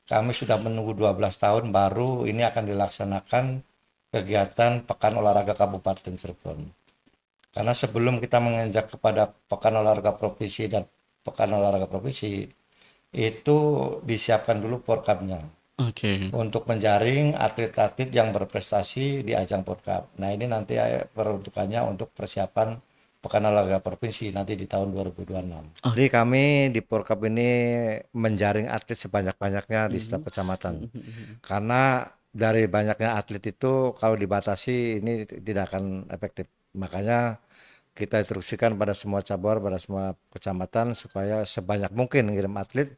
kami sudah menunggu 12 tahun baru ini akan dilaksanakan kegiatan Pekan Olahraga Kabupaten Cirebon. Karena sebelum kita menginjak kepada Pekan Olahraga Provinsi dan Pekan Olahraga Provinsi, itu disiapkan dulu porkabnya Oke. untuk menjaring atlet-atlet yang berprestasi di ajang porkab. Nah ini nanti peruntukannya untuk persiapan Pekan Olahraga Provinsi nanti di tahun 2026. Oh. Jadi kami di porkab ini menjaring atlet sebanyak-banyaknya di setiap Mhm. kecamatan. Mhm, mhm. Karena dari banyaknya atlet itu kalau dibatasi ini tidak akan efektif. Makanya kita instruksikan pada semua cabur, pada semua kecamatan supaya sebanyak mungkin ngirim atlet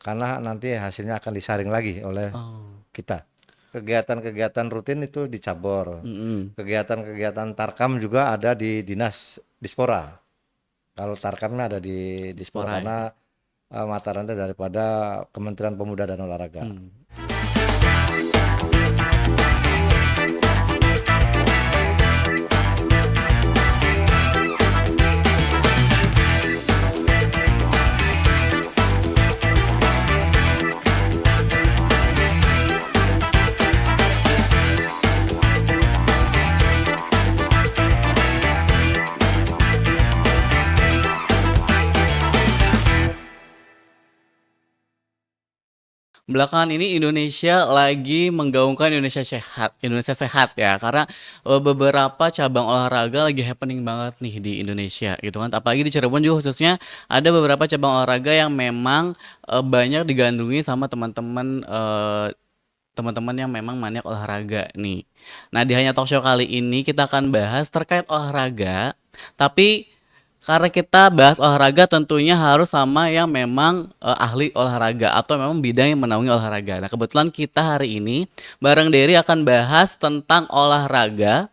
karena nanti hasilnya akan disaring lagi oleh Oh. kita. Kegiatan-kegiatan rutin itu di cabur. Mhm. Kegiatan-kegiatan tarkam juga ada di dinas Dispora. Kalau tarkamnya ada di Dispora Dispora ya. karena mata rantai daripada Kementerian Pemuda dan Olahraga. Hmm. Belakangan ini Indonesia lagi menggaungkan Indonesia sehat ya, karena beberapa cabang olahraga lagi happening banget nih di Indonesia gitu kan. Apalagi di Cirebon juga khususnya ada beberapa cabang olahraga yang memang banyak digandrungi sama teman-teman yang memang maniak olahraga nih. Nah, di Hanya Talk Show kali ini kita akan bahas terkait olahraga, tapi karena kita bahas olahraga tentunya harus sama yang memang ahli olahraga atau memang bidang yang menaungi olahraga. Nah, kebetulan kita hari ini bareng Derry akan bahas tentang olahraga.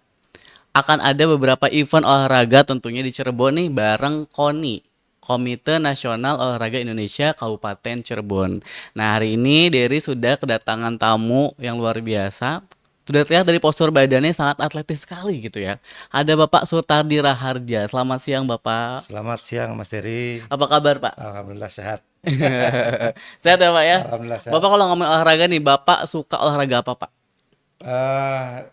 Akan ada beberapa event olahraga tentunya di Cirebon nih bareng KONI. Komite Nasional Olahraga Indonesia Kabupaten Cirebon. Nah, hari ini Derry sudah kedatangan tamu yang luar biasa. Sudah terlihat dari postur badannya sangat atletis sekali gitu ya. Ada Bapak Sutardi Raharja. Selamat siang Bapak. Selamat siang Mas Dery. Apa kabar Pak? Alhamdulillah sehat. Sehat ya Pak ya? Alhamdulillah sehat. Bapak kalau ngomong olahraga nih, Bapak suka olahraga apa Pak?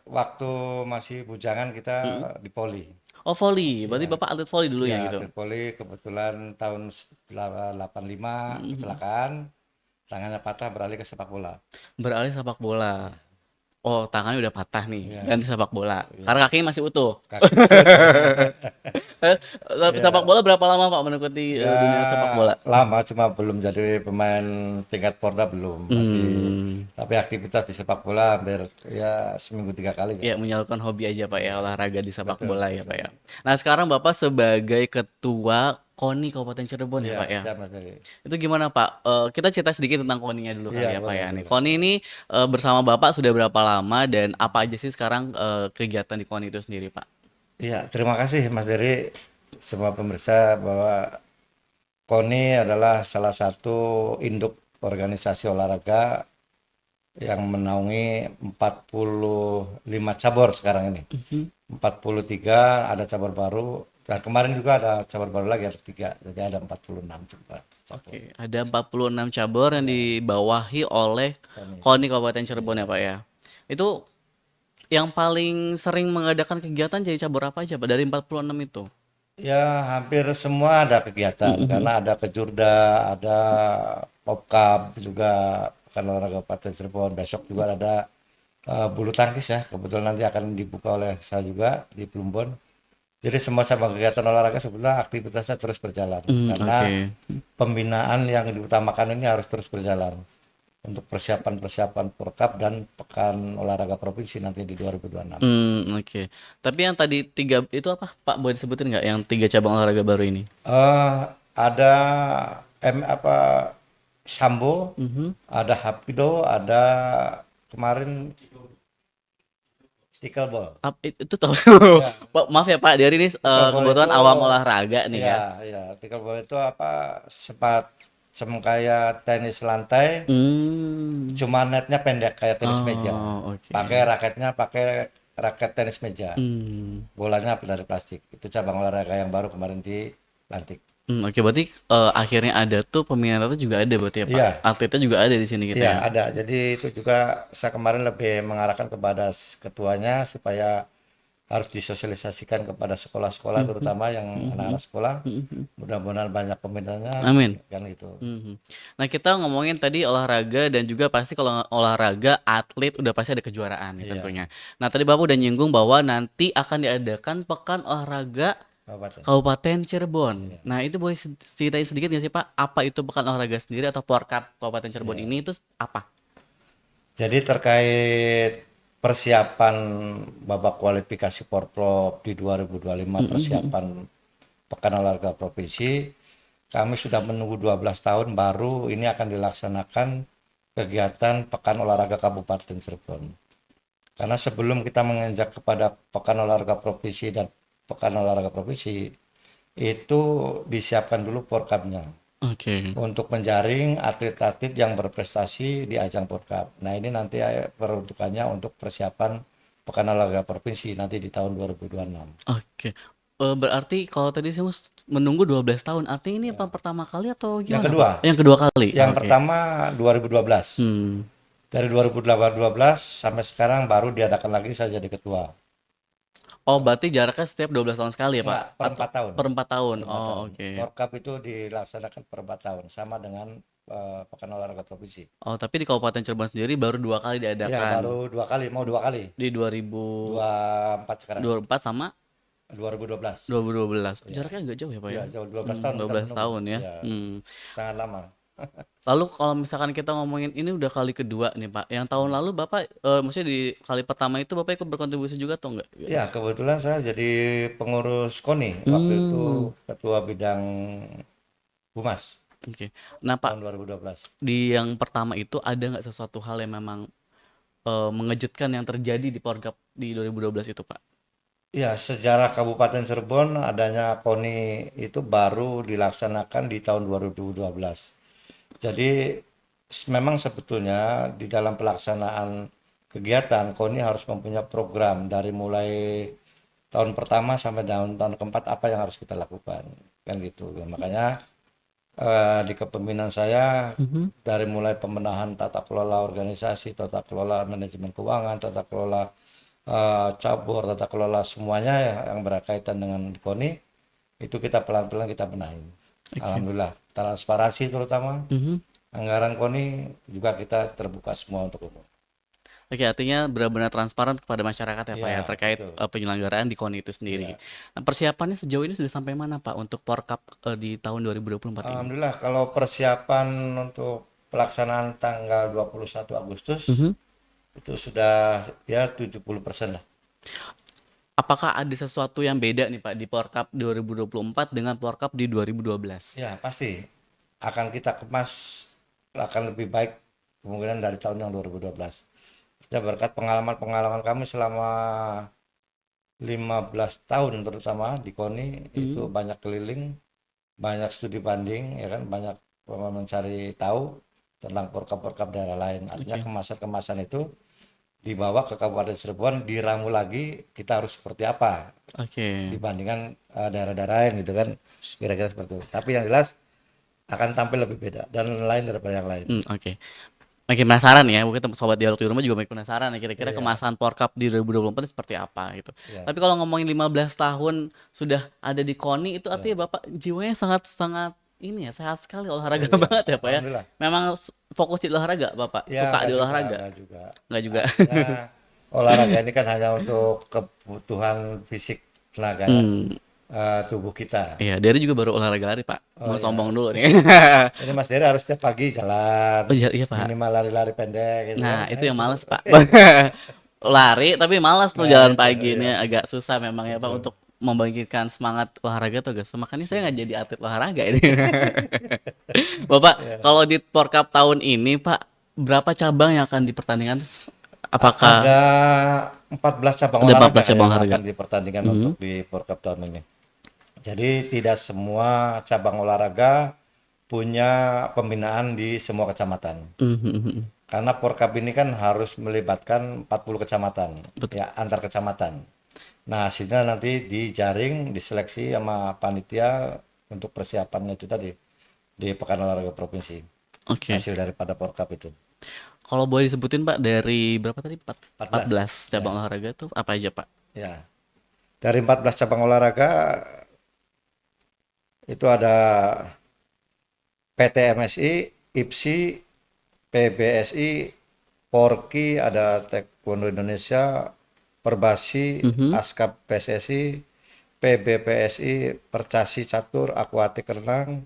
Waktu masih bujangan kita Mm-mm. di poli. Oh volley, berarti Ya, Bapak atlet volley dulunya ya gitu. atlet poli kebetulan tahun 85 Mm-mm. kecelakaan, tangannya patah beralih ke sepak bola. Beralih sepak bola. Ya, Oh, tangannya udah patah nih, ya, ganti sepak bola. ya. Karena kakinya masih utuh. Kaki masih utuh. Sepak Ya, bola berapa lama Pak mengikuti ya dunia sepak bola? lama cuma belum jadi pemain tingkat Porda belum masih. Hmm, Tapi aktivitas di sepak bola hampir ya seminggu 3 kali ya. ya menyalurkan hobi aja Pak ya, Ya, olahraga di sepak betul, bola ya Pak betul. ya. Nah sekarang Bapak sebagai ketua KONI Kabupaten Cirebon ya Iya, Pak ya. siap Mas Dery. Itu gimana Pak? Kita cerita sedikit tentang KONI-nya dulu Iya, kali ya Pak boleh, ya. Nih, boleh. KONI ini bersama Bapak sudah berapa lama dan apa aja sih sekarang kegiatan di KONI itu sendiri Pak? Iya, terima kasih Mas Dery, semua pemirsa bahwa KONI adalah salah satu induk organisasi olahraga yang menaungi 45 cabur sekarang ini. Mhm. 43 ada cabur baru dan kemarin juga ada cabur baru lagi ada 3. Jadi ada 46 juga cabur. Oke, ada 46 cabur yang Ya, dibawahi oleh KONI. KONI Kabupaten Cirebon ya Iya. Pak ya. Itu yang paling sering mengadakan kegiatan jadi cabur apa aja Pak dari 46 itu? Ya, hampir semua ada kegiatan Mhm. karena ada kejurda, ada popkap juga pekan olahraga Kabupaten Cirebon. Besok juga ada bulu tangkis ya. Kebetulan nanti akan dibuka oleh saya juga di Plumbon. Jadi semua cabang kegiatan olahraga sebenarnya aktivitasnya terus berjalan karena Oke. pembinaan yang diutamakan ini harus terus berjalan untuk persiapan-persiapan Porkap dan Pekan Olahraga Provinsi nanti di 2026. Oke. Tapi yang tadi tiga itu apa Pak? Boleh disebutin nggak yang tiga cabang olahraga baru ini? Ada apa Sambo, Mhm. ada Hapido, ada kemarin Pickleball. Itu tahu. Ya, Pak, maaf ya Pak, dari ini Pickleball itu kebetulan awam olahraga nih ya ya. ya Pickleball itu apa kayak tenis lantai, Hmm. cuma netnya pendek kayak tenis meja. Oh, Pakai oke. raketnya pakai raket tenis meja. Hmm. Bolanya dari plastik. Itu cabang olahraga yang baru kemarin dilantik. Oke, berarti akhirnya ada tuh peminatnya juga ada berarti ya Pak? Iya, Atletnya juga ada di sini gitu iya ya? ada. Jadi itu juga saya kemarin lebih mengarahkan kepada ketuanya supaya harus disosialisasikan kepada sekolah-sekolah Mhm, terutama yang mhm, anak-anak sekolah. mhm. Mudah-mudahan banyak peminatnya Amin. kan gitu. Mhm. Nah, kita ngomongin tadi olahraga dan juga pasti kalau olahraga atlet udah pasti ada kejuaraan nih Iya, tentunya. Nah, tadi Bapak udah nyinggung bahwa nanti akan diadakan Pekan Olahraga kabupaten. Kabupaten Cirebon. Iya, Nah, itu boleh ceritain sedikit nggak sih Pak? Apa itu Pekan Olahraga sendiri atau Porkap Kabupaten Cirebon iya. ini itu apa? Jadi terkait persiapan babak kualifikasi Porprov di 2025 Mhm, mhm. persiapan Pekan Olahraga Provinsi, kami sudah menunggu 12 tahun baru ini akan dilaksanakan kegiatan Pekan Olahraga Kabupaten Cirebon. Karena sebelum kita menginjak kepada Pekan Olahraga Provinsi dan Pekan Olahraga Provinsi, itu disiapkan dulu Porkabnya Oke. untuk menjaring atlet-atlet yang berprestasi di ajang Porkab. Nah, ini nanti peruntukannya untuk persiapan Pekan Olahraga Provinsi nanti di tahun 2026. Oke. Berarti kalau tadi saya menunggu 12 tahun, artinya ini apa Ya. pertama kali atau Yang gimana kedua, Pak? Yang kedua kali? yang Oke. pertama 2012. Hmm. Dari 2012 sampai sekarang baru diadakan lagi saya jadi ketua. Oh, berarti jaraknya setiap 12 tahun sekali ya, Pak? Enggak, per Atau 4 tahun. per 4 tahun? Per 4 Oh, tahun. oke. Porkap itu dilaksanakan per 4 tahun sama dengan Pekan Olahraga Provinsi. Oh, tapi di Kabupaten Cirebon sendiri baru 2 kali Ya, diadakan. baru 2 kali, mau 2 kali. Di 2024 24 sekarang. sama 2012. 2012. Ya. Jaraknya agak jauh ya, Pak Ya, ya? jauh 12 tahun kita 12 menunggu. tahun ya. Ya, sangat lama. Lalu kalau misalkan kita ngomongin ini udah kali kedua nih, Pak. Yang tahun lalu Bapak, maksudnya di kali pertama itu Bapak ikut berkontribusi juga atau enggak? Ya, kebetulan saya jadi pengurus KONI waktu Hmm, itu ketua bidang Humas oke. Nah, Pak, tahun 2012. di yang pertama itu ada nggak sesuatu hal yang memang mengejutkan yang terjadi di Porgap di 2012 itu, Pak? Ya, sejarah Kabupaten Cirebon adanya KONI itu baru dilaksanakan di tahun 2012. Jadi memang sebetulnya di dalam pelaksanaan kegiatan KONI harus mempunyai program dari mulai tahun pertama sampai tahun keempat apa yang harus kita lakukan kan gitu. Ya, makanya di kepemimpinan saya Mhm. dari mulai pembenahan tata kelola organisasi, tata kelola manajemen keuangan, tata kelola cabur, tata kelola semuanya yang berkaitan dengan KONI itu kita pelan-pelan kita benahi. Oke. Alhamdulillah, transparansi terutama Mhm. anggaran KONI juga kita terbuka semua untuk umum. Oke, artinya benar-benar transparan kepada masyarakat ya, Pak, ya, Iya, terkait, betul. penyelenggaraan di KONI itu sendiri. Iya. Nah, persiapannya sejauh ini sudah sampai mana, Pak, untuk Porkap, di tahun 2024 ini? Alhamdulillah kalau persiapan untuk pelaksanaan tanggal 21 Agustus Mhm. itu sudah ya 70% lah. Apakah ada sesuatu yang beda nih, Pak, di Porkap 2024 dengan Porkap di 2012? Ya, pasti akan kita kemas akan lebih baik kemungkinan dari tahun yang 2012. Kita berkat pengalaman-pengalaman kami selama 15 tahun terutama di KONI itu Mmm, banyak keliling, banyak studi banding ya kan, banyak mencari tahu tentang porkap-porkap daerah lain. Artinya oke, kemasan-kemasan itu dibawa ke Kabupaten Cirebon, diramu lagi kita harus seperti apa oke. dibandingkan daerah-daerah lain gitu kan. Kira-kira seperti itu. Tapi yang jelas akan tampil lebih beda dan lain daripada yang lain. Oke. Makin penasaran ya, mungkin sobat dialog di rumah juga makin penasaran ya kira-kira Iya, kemasan Porkap di 2024 seperti apa gitu. iya, Tapi kalau ngomongin 15 tahun sudah ada di KONI itu iya. artinya Bapak jiwanya sangat-sangat ini ya, sehat sekali olahraga Iya, banget ya, Pak, ya. alhamdulillah. Memang fokus di olahraga Bapak? Ya, Suka enggak di juga, olahraga? enggak juga. Enggak juga? Artinya olahraga ini kan hanya untuk kebutuhan fisik tenaga ya, Hmm, tubuh kita. iya, dari juga baru olahraga lari, Pak. Oh Mau sombong ya, dulu nih. ini Mas Dery harus setiap pagi jalan, Oh iya iya, Pak. minimal lari-lari pendek gitu kan. Nah, Nah, itu yang itu. males, Pak. Lari tapi malas tuh Nah, jalan itu pagi ya, ini agak susah memang ya, Pak, betul. untuk membangkitkan semangat olahraga tuh agak susah. Makanya saya nggak jadi atlet olahraga ini. Bapak, Ya. kalau di Porkap tahun ini, Pak, berapa cabang yang akan dipertandingkan? Apakah Ada 14 cabang ada olahraga 14 cabang yang olahraga? akan dipertandingkan Mhm. untuk di Porkap tahun ini. Jadi tidak semua cabang olahraga punya pembinaan di semua kecamatan. Mhm, mhm. Karena Porkab ini kan harus melibatkan 40 kecamatan, Betul. ya antar kecamatan. Nah, hasilnya nanti dijaring, diseleksi sama panitia untuk persiapannya itu tadi di Pekan Olahraga Provinsi. Oke. Hasil daripada Porkap itu. Kalau boleh disebutin Pak dari berapa tadi? 14 14. cabang Ya, olahraga tuh apa aja Pak? ya. Dari 14 cabang olahraga itu ada PTMSI, IPSI, PBSI, Porki, ada Taekwondo Indonesia, Perbasi, Mhm. Askap PSSI, PBPSI, Percasi Catur, Akuatik Renang,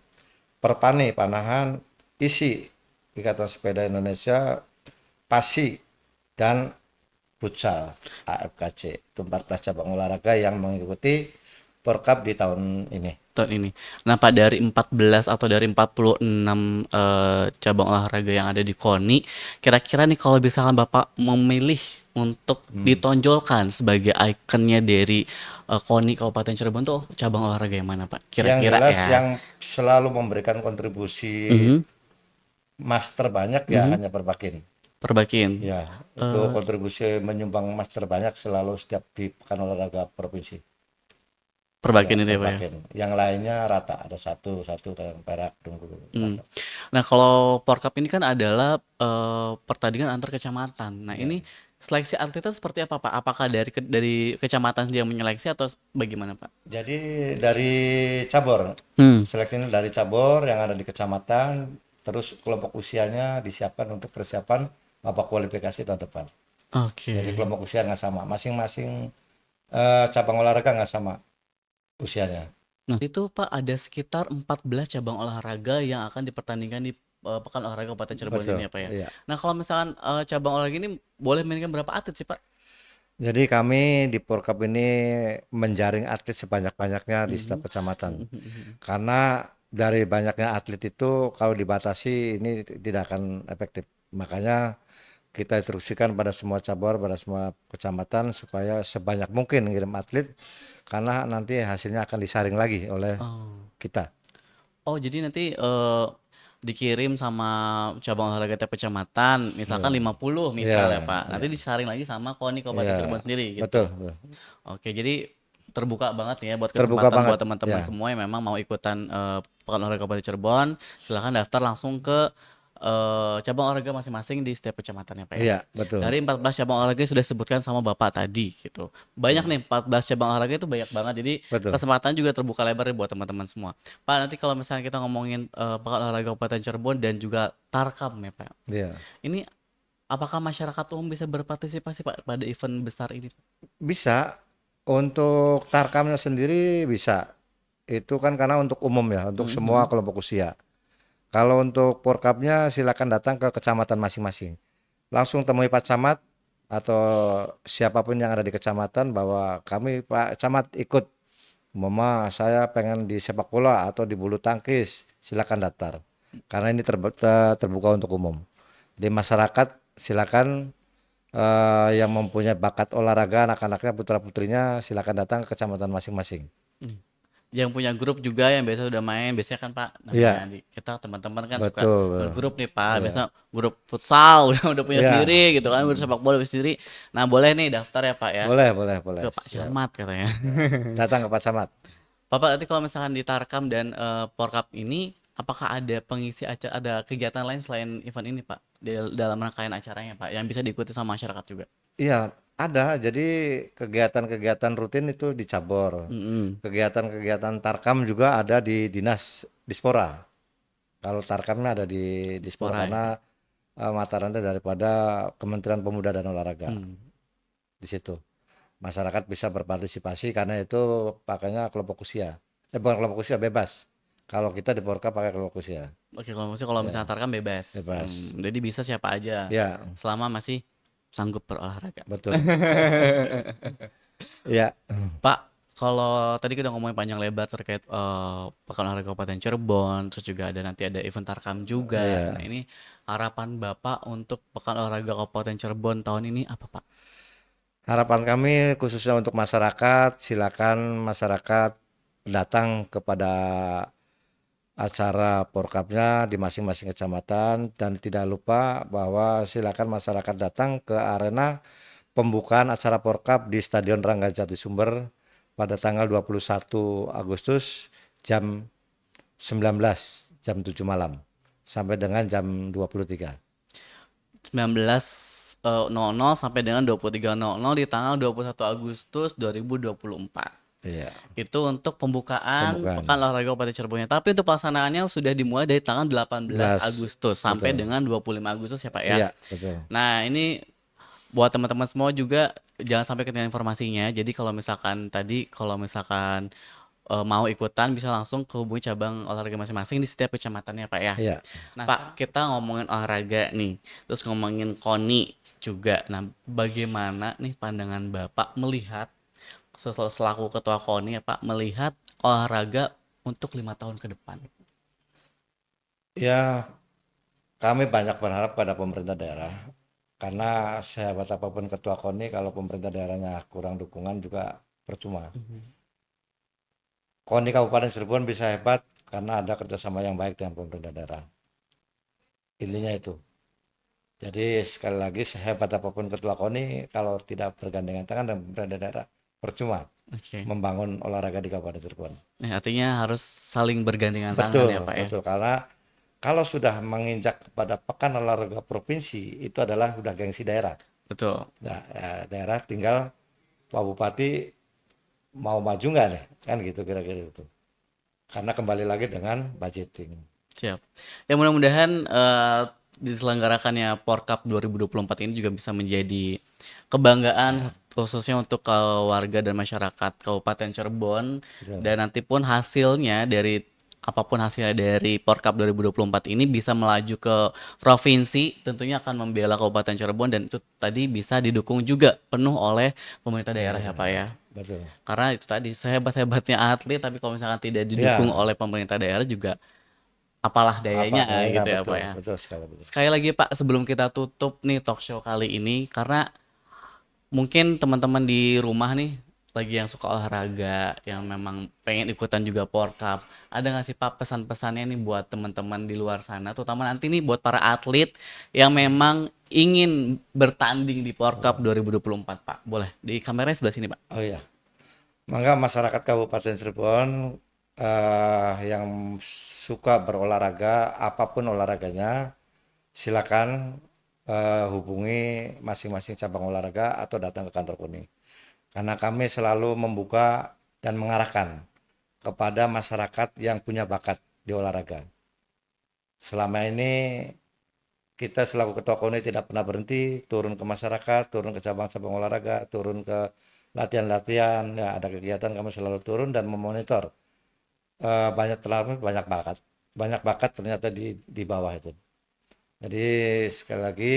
Perpani Panahan, ISI, Ikatan Sepeda Indonesia, PASI, dan Futsal AFKC. Itu 14 cabang olahraga yang mengikuti Porkap di tahun ini. Tahun ini. Nah, Pak, dari 14 atau dari 46 cabang olahraga yang ada di KONI, kira-kira nih kalau misalkan Bapak memilih untuk ditonjolkan sebagai ikonnya dari KONI Kabupaten Cirebon tuh cabang olahraga yang mana, Pak? Yang Kira-kira jelas ya. yang selalu memberikan kontribusi Mhm, emas terbanyak ya mhm. hanya Perbakin. Perbakin. Ya, itu Eh, kontribusi menyumbang emas terbanyak selalu setiap di Pekan Olahraga Provinsi. Ya, Perbakin itu ya, Pak ya. Perbakin. Yang lainnya rata, ada satu dan perak, tunggu Hmm. rata. Nah, kalau Porkap ini kan adalah pertandingan antar kecamatan. Nah, Ya. ini seleksi atletnya seperti apa, Pak? Apakah dari kecamatan dia menyeleksi atau bagaimana, Pak? Jadi dari cabur, Hmm. seleksinya dari cabur yang ada di kecamatan, terus kelompok usianya disiapkan untuk persiapan babak kualifikasi tahun depan. Jadi Oke. kelompok usia nggak sama, masing-masing cabang olahraga nggak sama usianya. Nah, itu Pak ada sekitar 14 cabang olahraga yang akan dipertandingkan di Pekan Olahraga Kabupaten Cirebon Betul, ini ya, Pak ya. iya. Nah, kalau misalkan cabang olahraga ini boleh mainkan berapa atlet sih, Pak? Jadi kami di Porkap ini menjaring atlet sebanyak-banyaknya di setiap Mhm. kecamatan. Mhm, mhm. Karena dari banyaknya atlet itu kalau dibatasi ini tidak akan efektif. Makanya kita instruksikan pada semua cabur, pada semua kecamatan supaya sebanyak mungkin ngirim atlet karena nanti hasilnya akan disaring lagi oleh Oh. kita. Oh, jadi nanti dikirim sama cabang olahraga tiap kecamatan, misalkan Ya, 50 ya, misalnya, Pak. Nanti ya, disaring lagi sama KONI Kabupaten Cirebon ya. sendiri Betul, gitu. betul. Oke, jadi terbuka banget nih ya buat Terbuka kesempatan banget. buat teman-teman Ya, semua yang memang mau ikutan Pekan Olahraga Kabupaten Cirebon, silahkan daftar langsung ke cabang olahraga masing-masing di setiap kecamatan ya, Pak ya. iya, betul. Dari 14 cabang olahraga yang sudah disebutkan sama Bapak tadi gitu. Banyak nih 14 cabang olahraga itu banyak banget. Jadi Betul. kesempatan juga terbuka lebar nih buat teman-teman semua. Pak, nanti kalau misalnya kita ngomongin Pekan Olahraga Kabupaten Cirebon dan juga Tarkam ya, Pak. Iya. Ini apakah masyarakat umum bisa berpartisipasi Pak pada event besar ini? Bisa. Untuk tarkamnya sendiri bisa. Itu kan karena untuk umum ya, untuk semua Mhm. kelompok usia. Kalau untuk porkapnya silakan datang ke kecamatan masing-masing. Langsung temui Pak Camat atau siapapun yang ada di kecamatan bahwa kami Pak Camat ikut. Mama saya pengen di sepak bola atau di bulu tangkis, silakan daftar. Karena ini terbuka untuk umum. Di masyarakat silakan yang mempunyai bakat olahraga anak-anaknya putra-putrinya silakan datang ke kecamatan masing-masing. Yang punya grup juga yang biasa udah main, biasanya kan Pak namanya Iya, kita teman-teman kan suka betul. ngegrup nih Pak, Iya. biasa grup futsal udah punya Iya. sendiri gitu kan, grup sepak bola punya sendiri. Nah, boleh nih daftar ya Pak ya Boleh, boleh, boleh. ke Pak Siap. Camat katanya. Ya. Datang ke Pak Camat. Bapak nanti kalau misalkan di Tarkam dan Porkap ini apakah ada pengisi acara, ada kegiatan lain selain event ini Pak dalam rangkaian acaranya Pak yang bisa diikuti sama masyarakat juga? Iya, ada. Jadi kegiatan-kegiatan rutin itu dicabor. Mm-mm. Kegiatan-kegiatan Tarkam juga ada di Dinas Dispora. Kalau Tarkamnya ada di Dispora Dispora ya Pak. karena mata rantai daripada Kementerian Pemuda dan Olahraga Hmm. di situ. Masyarakat bisa berpartisipasi karena itu pakainya kelompok usia. Bukan kelompok usia bebas. Kalau kita di Porka pakai kelompok usia. Oke, kalau misalnya Ya, Tarkam bebas. bebas. Jadi bisa siapa aja Ya, selama masih sanggup berolahraga. betul. Ya, Pak, kalau tadi kita ngomongin panjang lebar terkait Pekan Olahraga Kabupaten Cirebon, terus juga ada nanti ada event Tarkam juga. Nah, ya. ini harapan Bapak untuk Pekan Olahraga Kabupaten Cirebon tahun ini apa, Pak? Harapan kami khususnya untuk masyarakat, silakan masyarakat datang kepada acara Porkapnya di masing-masing kecamatan dan tidak lupa bahwa silakan masyarakat datang ke arena pembukaan acara Porkap di Stadion Rangga Jatisumber pada tanggal 21 Agustus jam 19 jam 7 malam sampai dengan jam 23. 19.00 sampai dengan 23.00 di tanggal 21 Agustus 2024. Iya, Itu untuk pembukaan pembukaan. Pekan Olahraga Kabupaten Cirebon. Tapi untuk pelaksanaannya sudah dimulai dari tanggal 18 11, Agustus sampai betul. dengan 25 Agustus ya Pak ya. Iya, betul. Nah ini buat teman-teman semua juga jangan sampai ketinggalan informasinya. Jadi kalau misalkan mau ikutan bisa langsung ke hubungi cabang olahraga masing-masing di setiap kecamatannya Pak ya. Iya. Nah Pak, kita ngomongin olahraga nih, terus ngomongin KONI juga. Nah bagaimana nih pandangan Bapak melihat selaku ketua KONI ya Pak melihat olahraga untuk 5 tahun ke depan? Ya, kami banyak berharap pada pemerintah daerah karena sehebat apapun ketua KONI kalau pemerintah daerahnya kurang dukungan juga percuma. KONI Kabupaten Cirebon bisa hebat karena ada kerjasama yang baik dengan pemerintah daerah. Intinya itu. Jadi sekali lagi sehebat apapun ketua KONI kalau tidak bergandengan tangan dengan pemerintah daerah percuma Oke. membangun olahraga di Kabupaten Cirebon. Nah, artinya harus saling bergandengan tangan Betul, ya Pak ya. betul. Karena kalau sudah menginjak kepada Pekan Olahraga Provinsi itu adalah udah gengsi daerah. Betul. Nah, daerah tinggal Pak Bupati mau maju nggak nih, kan gitu kira-kira itu. Karena kembali lagi dengan budgeting. Siap. Ya mudah-mudahan diselenggarakannya Porkap 2024 ini juga bisa menjadi kebanggaan khususnya untuk warga dan masyarakat Kabupaten Cirebon. Betul. Dan nanti pun hasilnya dari apapun hasilnya dari Porkap 2024 ini bisa melaju ke provinsi, tentunya akan membela Kabupaten Cirebon dan itu tadi bisa didukung juga penuh oleh pemerintah daerah ya Pak ya. Betul. Karena itu tadi sehebat-hebatnya atlet tapi kalau misalkan tidak didukung Ya, oleh pemerintah daerah juga apalah dayanya gitu ya betul, Pak ya. betul sekali. Betul. Sekali lagi Pak, sebelum kita tutup nih talk show kali ini, karena mungkin teman-teman di rumah nih lagi yang suka olahraga, yang memang pengen ikutan juga Porkap, ada nggak sih Pak pesan-pesannya nih buat teman-teman di luar sana, terutama nanti nih buat para atlet yang memang ingin bertanding di Porkap 2024 Pak? Boleh di kameranya sebelah sini Pak. Oh iya, mangga masyarakat Kabupaten Cirebon yang suka berolahraga, apapun olahraganya, silakan hubungi masing-masing cabang olahraga atau datang ke kantor KONI. Karena kami selalu membuka dan mengarahkan kepada masyarakat yang punya bakat di olahraga. Selama ini kita selaku ketua KONI tidak pernah berhenti turun ke masyarakat, turun ke cabang-cabang olahraga, turun ke latihan-latihan, ya ada kegiatan kami selalu turun dan memonitor. Banyak bakat ternyata di bawah itu. Jadi sekali lagi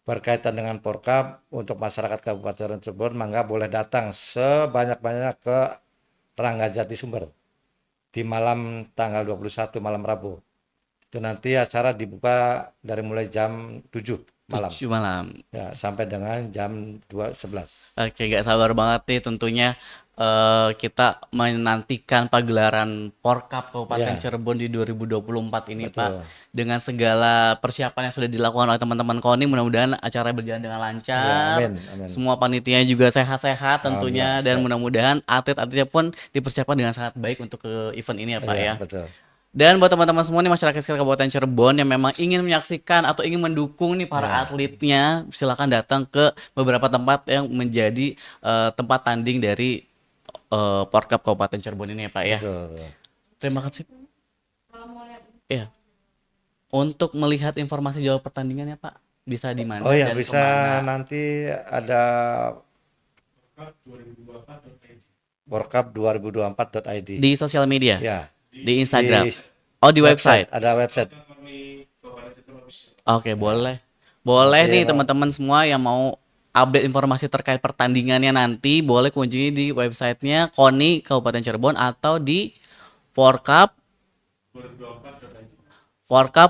berkaitan dengan Porkap untuk masyarakat Kabupaten Cirebon, mangga boleh datang sebanyak-banyaknya ke Ranggajati Sumber di malam tanggal 21 malam Rabu. Itu nanti acara dibuka dari mulai jam 7 malam. 7 malam. Ya, sampai dengan jam 2.11. Oke, gak sabar banget nih tentunya kita menantikan pagelaran Porkap Kabupaten Ya, Cirebon di 2024 ini betul. Pak. Dengan segala persiapan yang sudah dilakukan oleh teman-teman KONI, mudah-mudahan acara berjalan dengan Ya, lancar. amin, amin. Semua panitianya juga sehat-sehat tentunya Alhamdulillah, dan siap. mudah-mudahan atlet-atletnya pun dipersiapkan dengan sangat baik untuk ke event ini ya Pak Ya, ya. betul. Dan buat teman-teman semua nih masyarakat sekitar Kabupaten Cirebon yang memang ingin menyaksikan atau ingin mendukung nih para Ya, atletnya, silakan datang ke beberapa tempat yang menjadi tempat tanding dari Porkap Kabupaten Cirebon ini ya Pak ya. betul, betul. Terima kasih. Ya. Untuk melihat informasi jadwal pertandingannya Pak, bisa di mana Oh ya, dan bisa kemana? nanti ada porkap2024.id. Di sosial media, Ya, di di Instagram, oh di website. ada website. Oke, boleh. Boleh Nanti nih teman-teman semua yang mau update informasi terkait pertandingannya nanti boleh kunjungi di websitenya KONI Kabupaten Cirebon atau di Forkap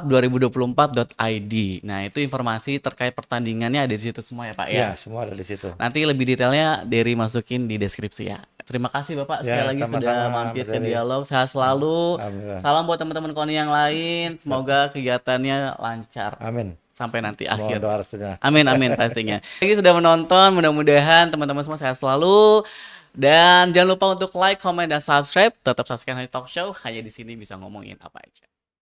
2024.id. Nah, itu informasi terkait pertandingannya ada di situ semua ya, Pak ya. Ya, semua ada di situ. Nanti lebih detailnya Dery masukin di deskripsi ya. Terima kasih Bapak sekali Ya, lagi sudah sama-sama mampir Mas ke Dery. dialog. Sehat selalu. Alhamdulillah. Salam buat teman-teman KONI yang lain. Semoga kegiatannya lancar. Amin. sampai nanti Mohon akhir. doa restunya. Amin amin pastinya. Lagi sudah menonton, mudah-mudahan teman-teman semua sehat selalu. Dan jangan lupa untuk like, comment, dan subscribe. Tetap saksikan Honey Talk Show, hanya di sini bisa ngomongin apa aja.